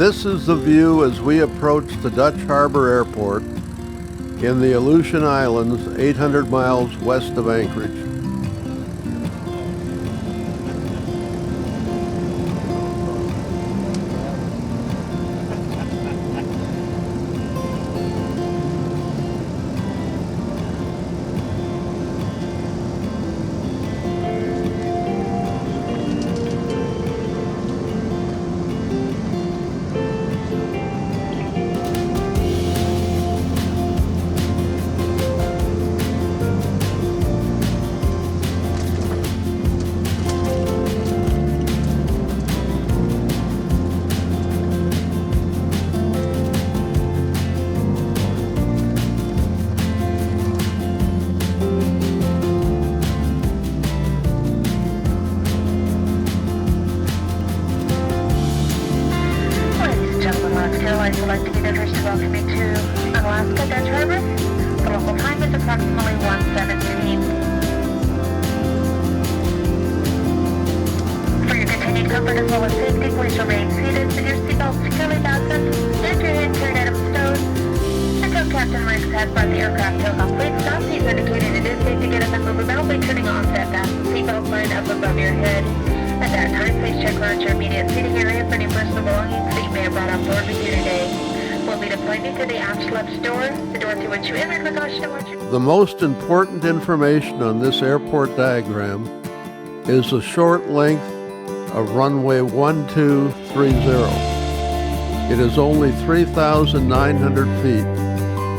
This is the view as we approach the Dutch Harbor Airport in the Aleutian Islands, 800 miles west of Anchorage. I'd like to get first to welcome you to Alaska Dutch Harbor. The local time is approximately 1:17. For your continued comfort as well as safety, please remain seated with your seatbelt securely fastened, and your hand-carried items stowed until Captain Riggs has brought the aircraft to a complete stop. He's indicated it is safe to get up and move about by turning on that fasten seatbelt sign up above your head. At that time, please check around your immediate seating area for any personal belongings that you may have brought on board with you today. We'll be deploying you to the aft left door, the door through which you entered with caution to watch your... The most important information on this airport diagram is the short length of runway 1230. It is only 3,900 feet,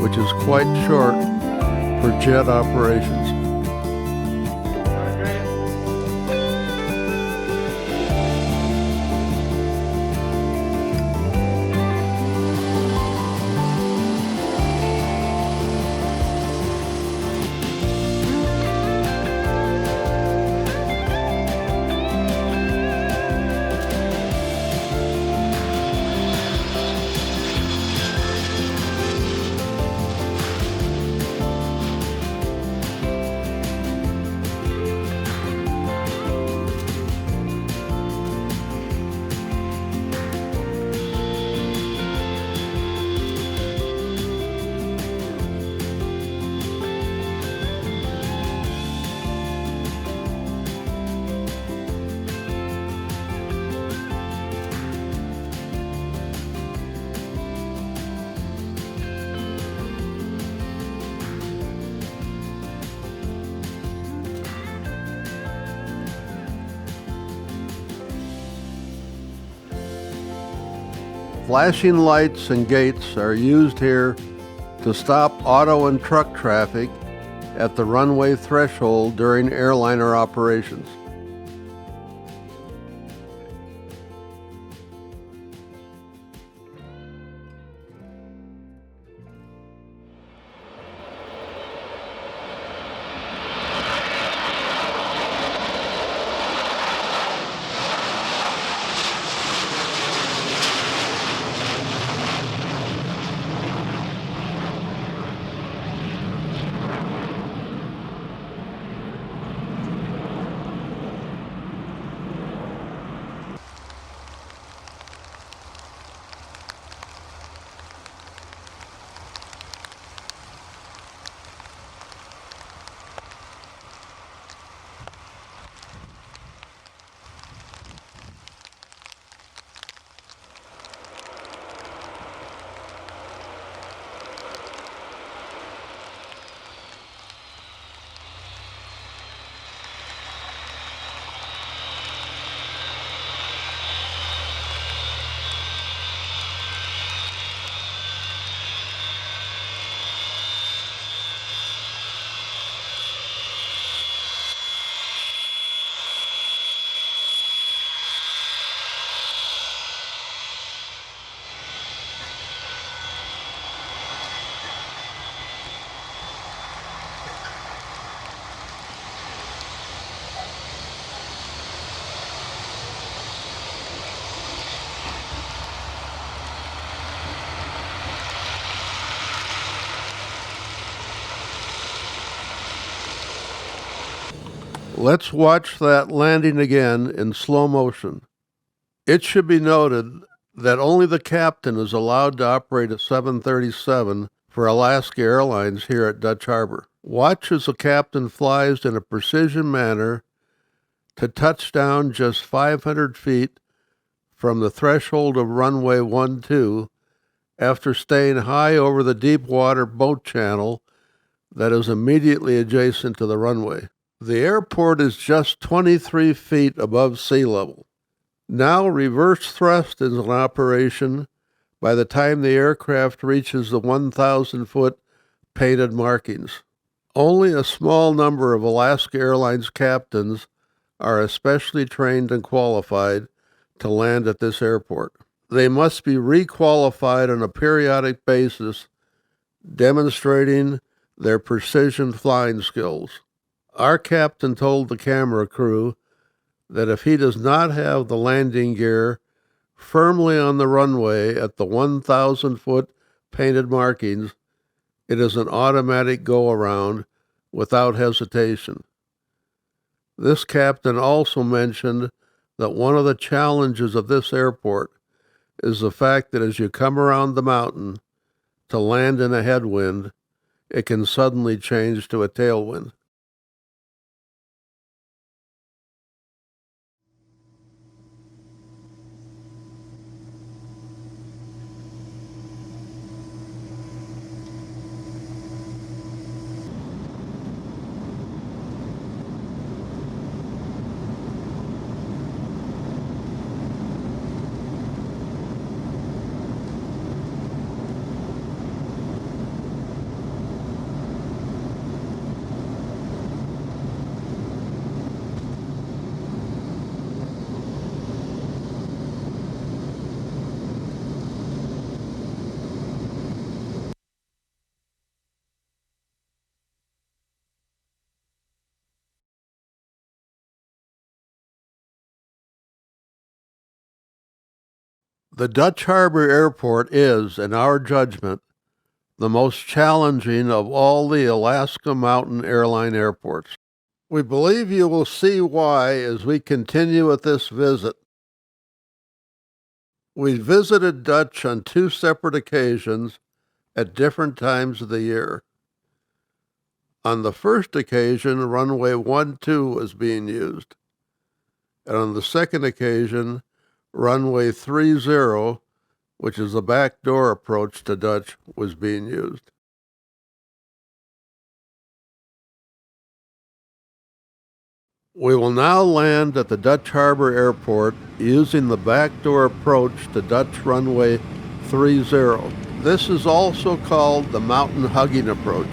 which is quite short for jet operations. Flashing lights and gates are used here to stop auto and truck traffic at the runway threshold during airliner operations. Let's watch that landing again in slow motion. It should be noted that only the captain is allowed to operate a 737 for Alaska Airlines here at Dutch Harbor. Watch as the captain flies in a precision manner to touch down just 500 feet from the threshold of runway 12 after staying high over the deep water boat channel that is immediately adjacent to the runway. The airport is just 23 feet above sea level. Now reverse thrust is in operation by the time the aircraft reaches the 1,000-foot painted markings. Only a small number of Alaska Airlines captains are especially trained and qualified to land at this airport. They must be requalified on a periodic basis, demonstrating their precision flying skills. Our captain told the camera crew that if he does not have the landing gear firmly on the runway at the 1,000-foot painted markings, it is an automatic go-around without hesitation. This captain also mentioned that one of the challenges of this airport is the fact that as you come around the mountain to land in a headwind, it can suddenly change to a tailwind. The Dutch Harbor Airport is, in our judgment, the most challenging of all the Alaska Mountain Airline airports. We believe you will see why as we continue with this visit. We visited Dutch on 2 separate occasions at different times of the year. On the first occasion, runway 12 was being used, and on the second occasion, runway 30, which is the back door approach to Dutch, was being used. We will now land at the Dutch Harbor Airport using the back door approach to Dutch runway 30. This is also called the mountain hugging approach.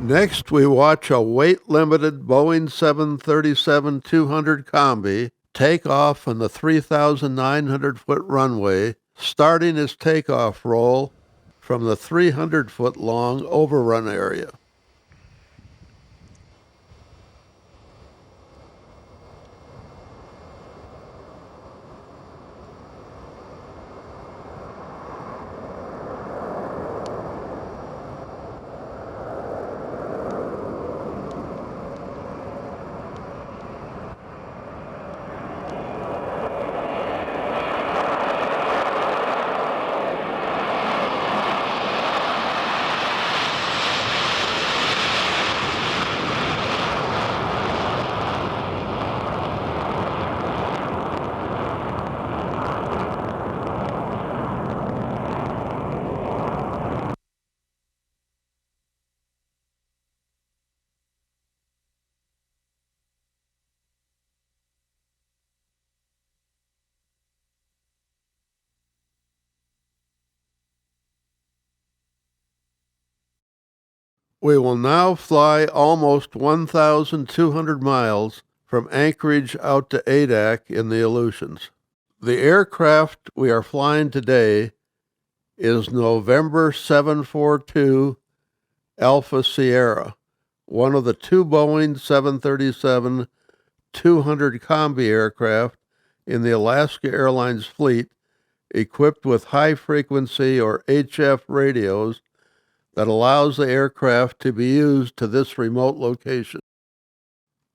Next, we watch a weight-limited Boeing 737-200 Combi take off on the 3,900-foot runway, starting its takeoff roll from the 300-foot-long overrun area. We will now fly almost 1,200 miles from Anchorage out to Adak in the Aleutians. The aircraft we are flying today is November 742 Alpha Sierra, one of the two Boeing 737-200 Combi aircraft in the Alaska Airlines fleet, equipped with high-frequency or HF radios that allows the aircraft to be used to this remote location.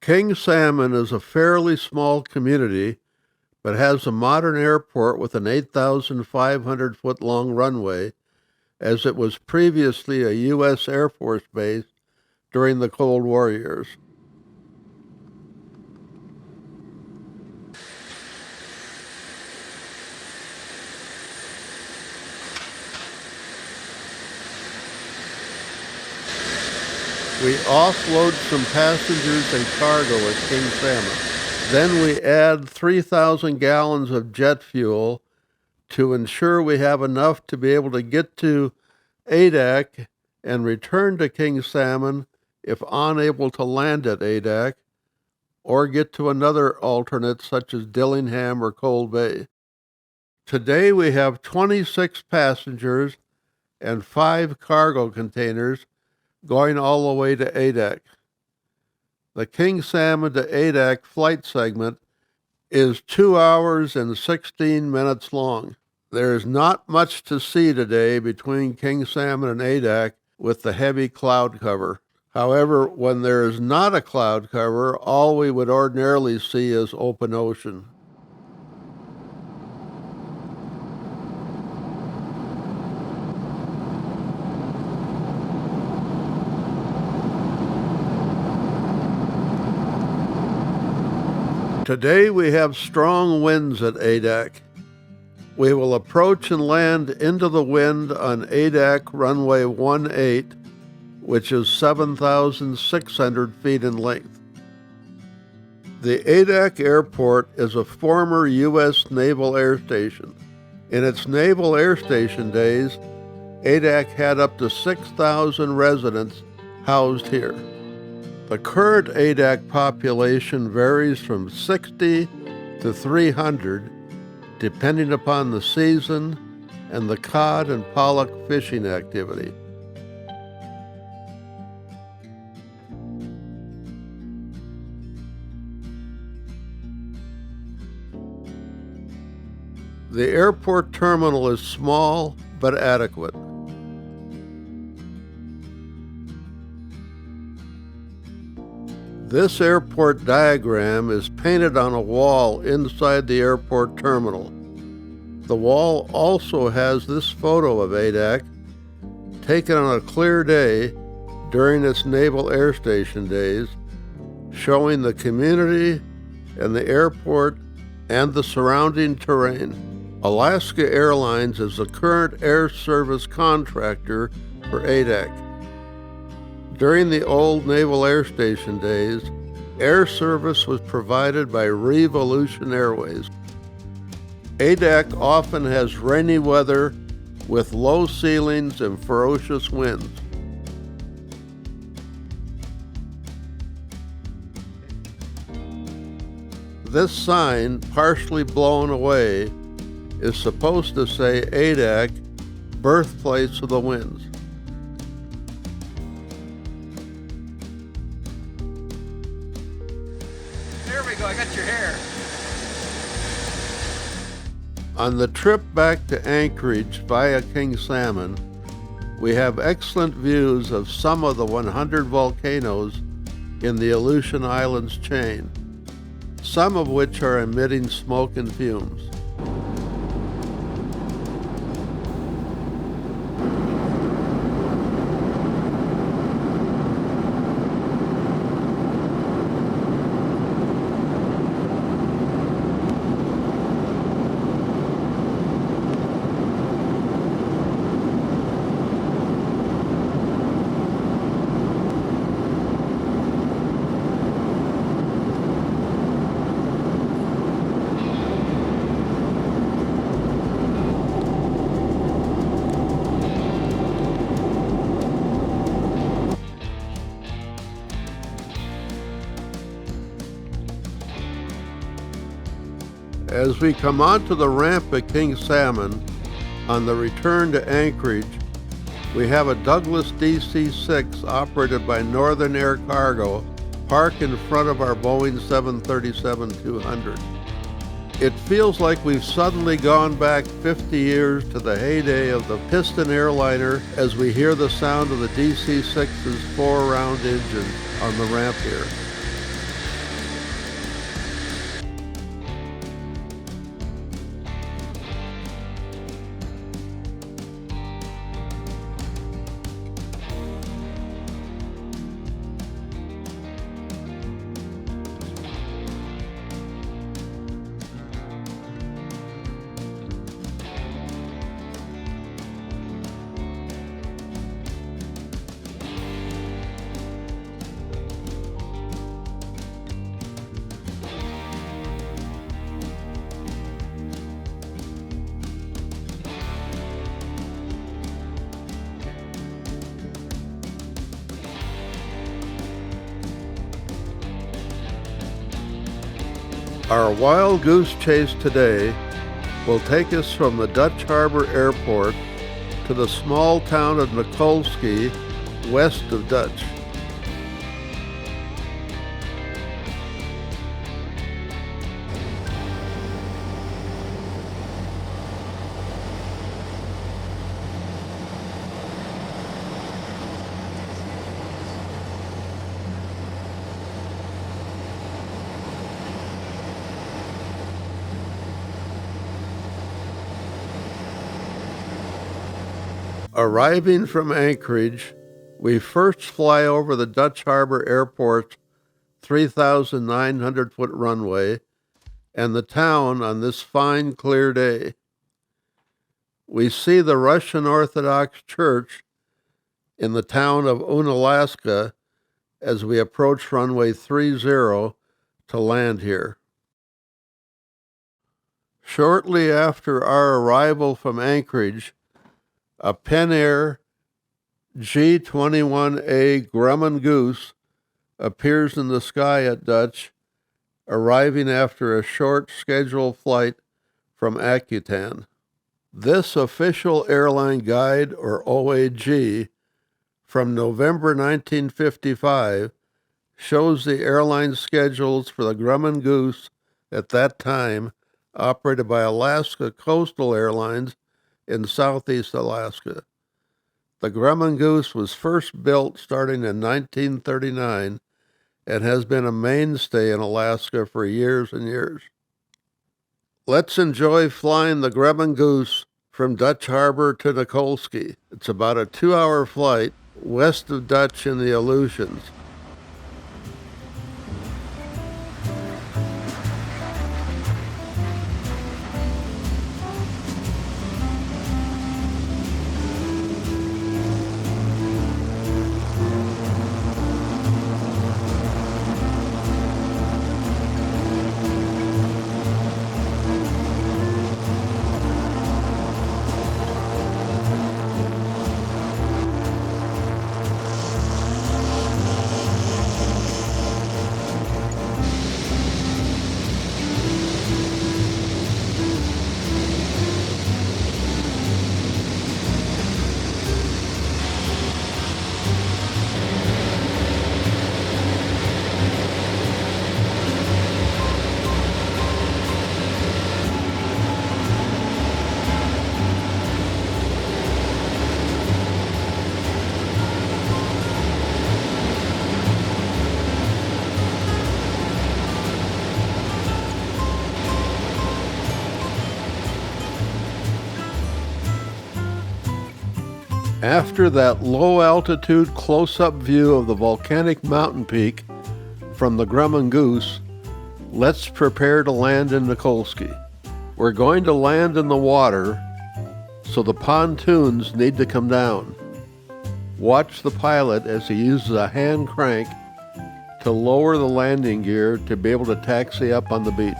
King Salmon is a fairly small community, but has a modern airport with an 8,500-foot-long runway, as it was previously a U.S. Air Force base during the Cold War years. We offload some passengers and cargo at King Salmon. Then we add 3,000 gallons of jet fuel to ensure we have enough to be able to get to Adak and return to King Salmon if unable to land at Adak, or get to another alternate such as Dillingham or Cold Bay. Today we have 26 passengers and 5 cargo containers going all the way to Adak. The King Salmon to Adak flight segment is 2 hours and 16 minutes long. There is not much to see today between King Salmon and Adak with the heavy cloud cover. However, when there is not a cloud cover, all we would ordinarily see is open ocean. Today we have strong winds at Adak. We will approach and land into the wind on Adak runway 18, which is 7,600 feet in length. The Adak Airport is a former U.S. Naval Air Station. In its Naval Air Station days, Adak had up to 6,000 residents housed here. The current Adak population varies from 60 to 300, depending upon the season and the cod and pollock fishing activity. The airport terminal is small but adequate. This airport diagram is painted on a wall inside the airport terminal. The wall also has this photo of Adak, taken on a clear day during its Naval Air Station days, showing the community and the airport and the surrounding terrain. Alaska Airlines is the current air service contractor for Adak. During the old Naval Air Station days, air service was provided by Revolution Airways. Adak often has rainy weather with low ceilings and ferocious winds. This sign, partially blown away, is supposed to say Adak, birthplace of the winds. There we go, I got your hair. On the trip back to Anchorage via King Salmon, we have excellent views of some of the 100 volcanoes in the Aleutian Islands chain, some of which are emitting smoke and fumes. As we come onto the ramp at King Salmon, on the return to Anchorage, we have a Douglas DC-6 operated by Northern Air Cargo parked in front of our Boeing 737-200. It feels like we've suddenly gone back 50 years to the heyday of the piston airliner as we hear the sound of the DC-6's four-round engine on the ramp here. Our wild goose chase today will take us from the Dutch Harbor Airport to the small town of Nikolski, west of Dutch. Arriving from Anchorage, we first fly over the Dutch Harbor Airport's 3,900-foot runway and the town on this fine, clear day. We see the Russian Orthodox Church in the town of Unalaska as we approach runway 30 to land here. Shortly after our arrival from Anchorage, a Pen Air G-21A Grumman Goose appears in the sky at Dutch, arriving after a short scheduled flight from Akutan. This official airline guide, or OAG, from November 1955 shows the airline schedules for the Grumman Goose at that time, operated by Alaska Coastal Airlines in southeast Alaska. The Grumman Goose was first built starting in 1939 and has been a mainstay in Alaska for years and years. Let's enjoy flying the Grumman Goose from Dutch Harbor to Nikolski. It's about a 2-hour flight west of Dutch in the Aleutians. After that low-altitude close-up view of the volcanic mountain peak from the Grumman Goose, let's prepare to land in Nikolsky. We're going to land in the water, so the pontoons need to come down. Watch the pilot as he uses a hand crank to lower the landing gear to be able to taxi up on the beach.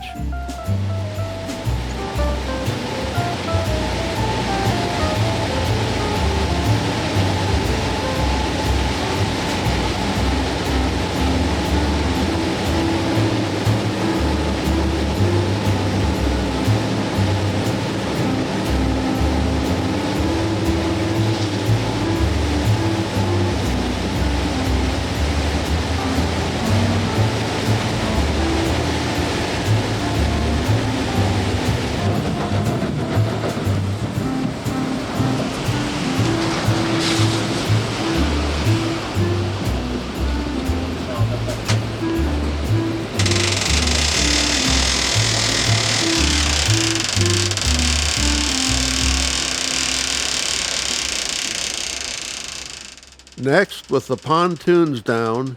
Next, with the pontoons down,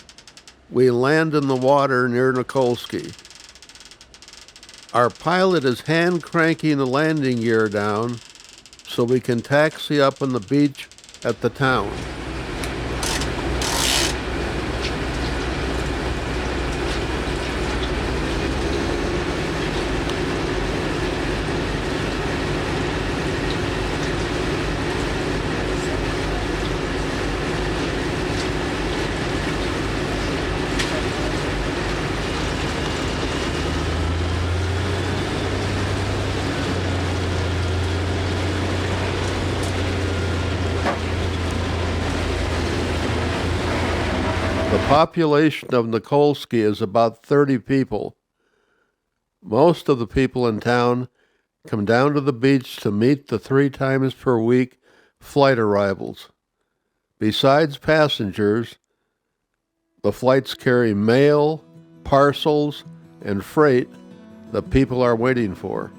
we land in the water near Nikolsky. Our pilot is hand cranking the landing gear down so we can taxi up on the beach at the town. The population of Nikolsky is about 30 people. Most of the people in town come down to the beach to meet the 3 times per week flight arrivals. Besides passengers, the flights carry mail, parcels, and freight that people are waiting for.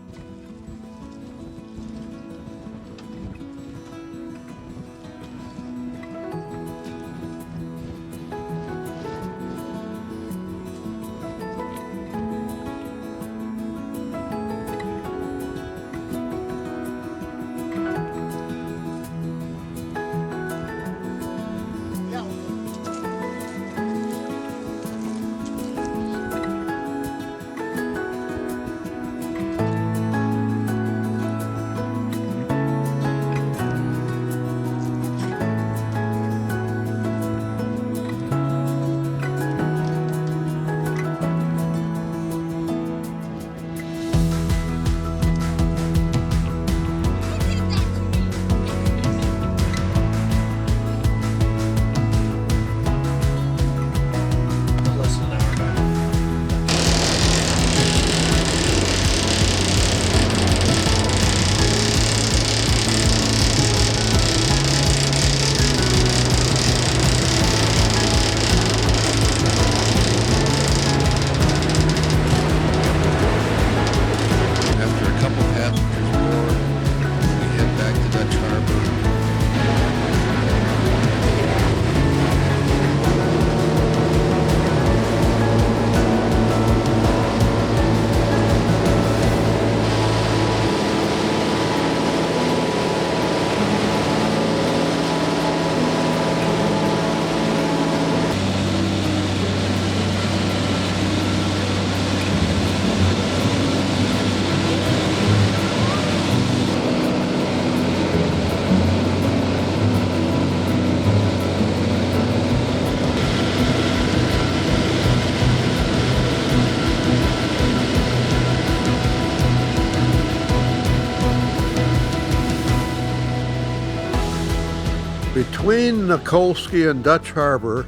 Between Nikolsky and Dutch Harbor,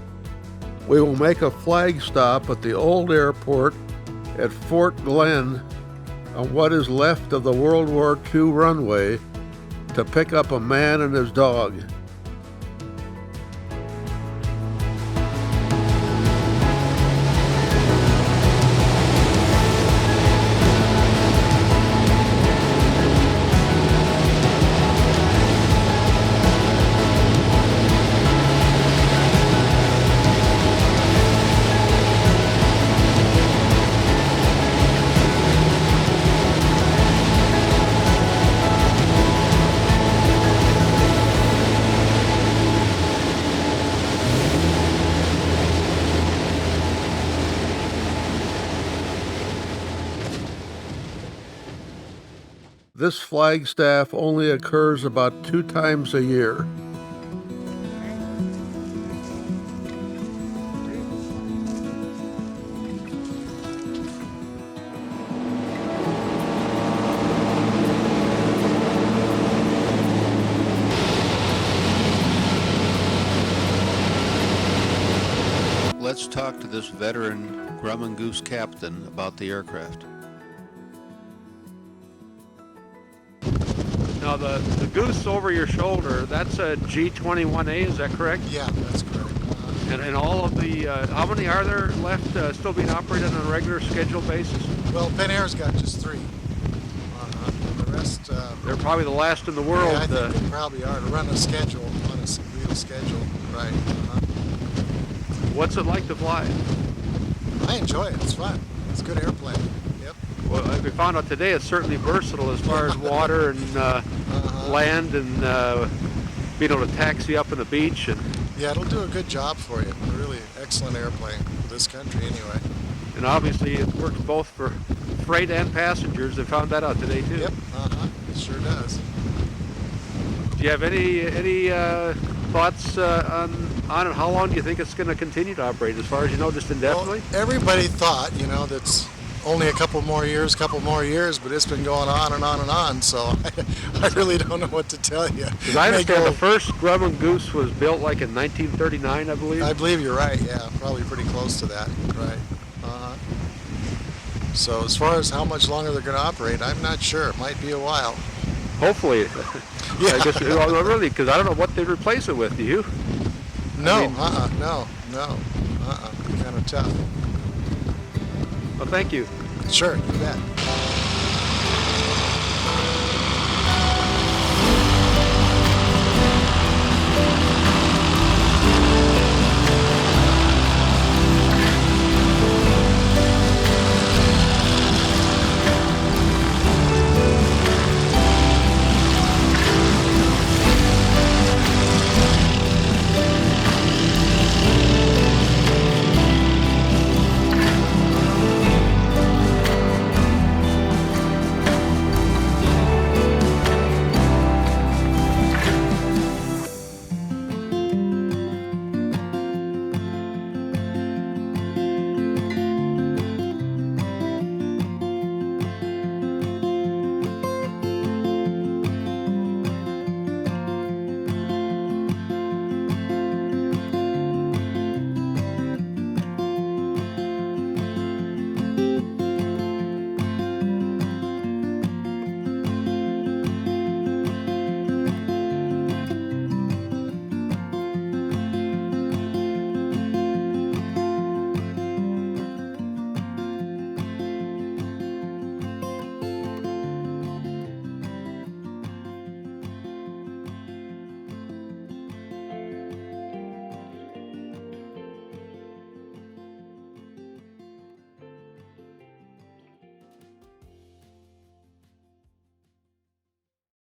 we will make a flag stop at the old airport at Fort Glen on what is left of the World War II runway to pick up a man and his dog. This flagstaff only occurs about 2 times a year. Let's talk to this veteran Grum and Goose captain about the aircraft. Now the Goose over your shoulder, that's a G21A, is that correct? Yeah, that's correct. And all of the, how many are there left still being operated on a regular scheduled basis? Well, Pen Air's got just 3. The rest... They're probably the last in the world. Yeah, I think they probably are to run a schedule, on a real schedule. Right. What's it like to fly? I enjoy it. It's fun. It's a good airplane. Yep. Well, we found out today it's certainly versatile as far as water and land and being able to taxi up on the beach. And yeah, it'll do a good job for you. A really excellent airplane for this country anyway. And obviously it works both for freight and passengers. They found that out today too. Yep. It sure does. Do you have any thoughts on it? How long do you think it's going to continue to operate? As far as you know, just indefinitely? Well, everybody thought, that's only a couple more years, but it's been going on and on and on, so I really don't know what to tell you. Because I understand the first Grum and Goose was built like in 1939, I believe. I believe you're right, yeah, probably pretty close to that, right. So as far as how much longer they're going to operate, I'm not sure. It might be a while. Hopefully. Yeah. I guess, well, really, because I don't know what they'd replace it with, do you? No, I mean, kind of tough. Well, thank you. Sure, you bet.